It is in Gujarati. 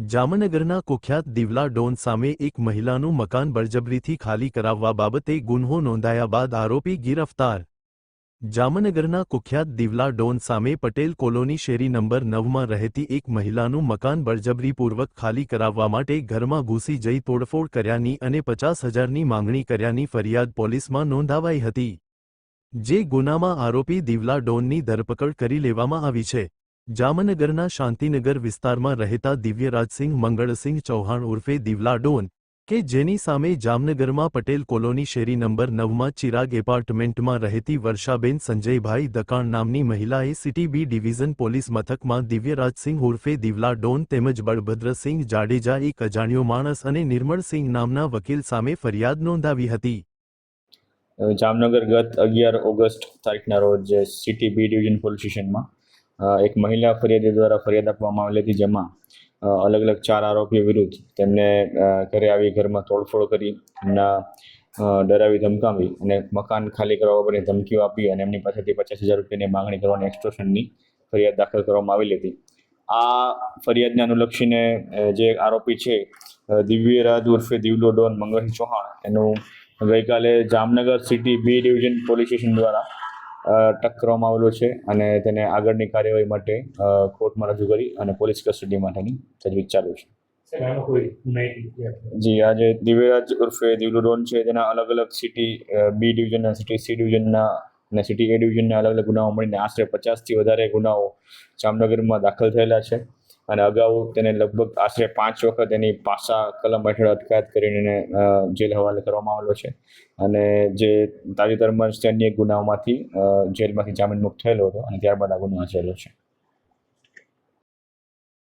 જામનગરના કુખ્યાત દિવલા ડોન સામે એક મહિલાનું મકાન બળજબરીથી ખાલી કરાવવા બાબતે ગુન્હો નોંધાયા બાદ આરોપી ગિરફતાર। જામનગરના કુખ્યાત દિવલા ડોન સામે પટેલ કોલોની શેરી નંબર 9માં રહેતી એક મહિલાનું મકાન બળજબરીપૂર્વક ખાલી કરાવવા માટે ઘરમાં ઘૂસી જઈ તોડફોડ કર્યાની અને 50,000ની માંગણી કર્યાની ફરિયાદ પોલીસમાં નોંધાવાઈ હતી, જે ગુનામાં આરોપી દિવલા ડોનની ધરપકડ કરી લેવામાં આવી છે। જામનગરના શાંતિનગર વિસ્તારમાં રહેતા દિવ્યરાજસિંહ મંગળસિંહ ચૌહાણ ઉર્ફે દિવલા ડોન, કે જેની સામે જામનગરમાં પટેલ કોલોની શેરી નંબર 9માં ચિરાગ એપાર્ટમેન્ટમાં રહેતી વર્ષાબેન સંજયભાઈ દકાણ નામની મહિલાએ સિટી બી ડિવિઝન પોલીસ મથકમાં દિવ્યરાજસિંહ ઉર્ફે દિવલા ડોન તેમજ બળભદ્રસિંહ જાડેજા એક અજાણ્યો માણસ અને નિર્મળસિંહ નામના વકીલ સામે ફરિયાદ નોંધાવી હતી। જામનગર ગત 11 ઓગસ્ટ તારીખના રોજ સિટી બી ડિવિઝન પોલીસ સ્ટેશનમાં એક મહિલા ફરિયાદી દ્વારા ફરિયાદ આપવામાં આવેલી હતી, જેમાં અલગ અલગ 4 આરોપીઓ વિરુદ્ધ તેમને ઘરે આવી ઘરમાં તોડફોડ કરી એમના ડરાવી ધમકાવી અને મકાન ખાલી કરવા બાબતની ધમકીઓ આપી અને એમની પાસેથી 50,000 રૂપિયાની માંગણી કરવાની એક્સટોર્શનની ફરિયાદ દાખલ કરવામાં આવેલી હતી। આ ફરિયાદને અનુલક્ષીને જે આરોપી છે દિવ્યરાજ ઉર્ફે દિવલો ડોન મંગળસિંહ ચૌહાણ, એનું ગઈકાલે Jamnagar city B division police station દ્વારા અટક કરવામાં આવેલો છે અને તેને આગળની કાર્યવાહી માટે કોર્ટમાં રજૂ કરી અને પોલીસ કસ્ટડી માટેની તજવીજ ચાલુ છે। જી, આજે દિવ્યરાજ ઉર્ફે દિવલો ડોન છે તેના અલગ અલગ સિટી બી ડિવિઝનના, સિટી સી ડિવિઝનના અને સિટી એ ડિવિઝનના અલગ અલગ ગુનાઓ મળીને આશરે 50થી વધારે ગુનાઓ જામનગરમાં દાખલ થયેલા છે અને અગાઉ તેને લગભગ આશરે 5 વખત એની પાસા કલમ હેઠળ અટકાયત કરીને જેલ હવાલે કરવામાં આવેલો છે અને જે તાજેતરમાં જ અન્ય ગુનાઓમાંથી જેલમાંથી જામીન મુક્ત થયેલો હતો અને ત્યારબાદ આ ગુનો આચરેલો છે।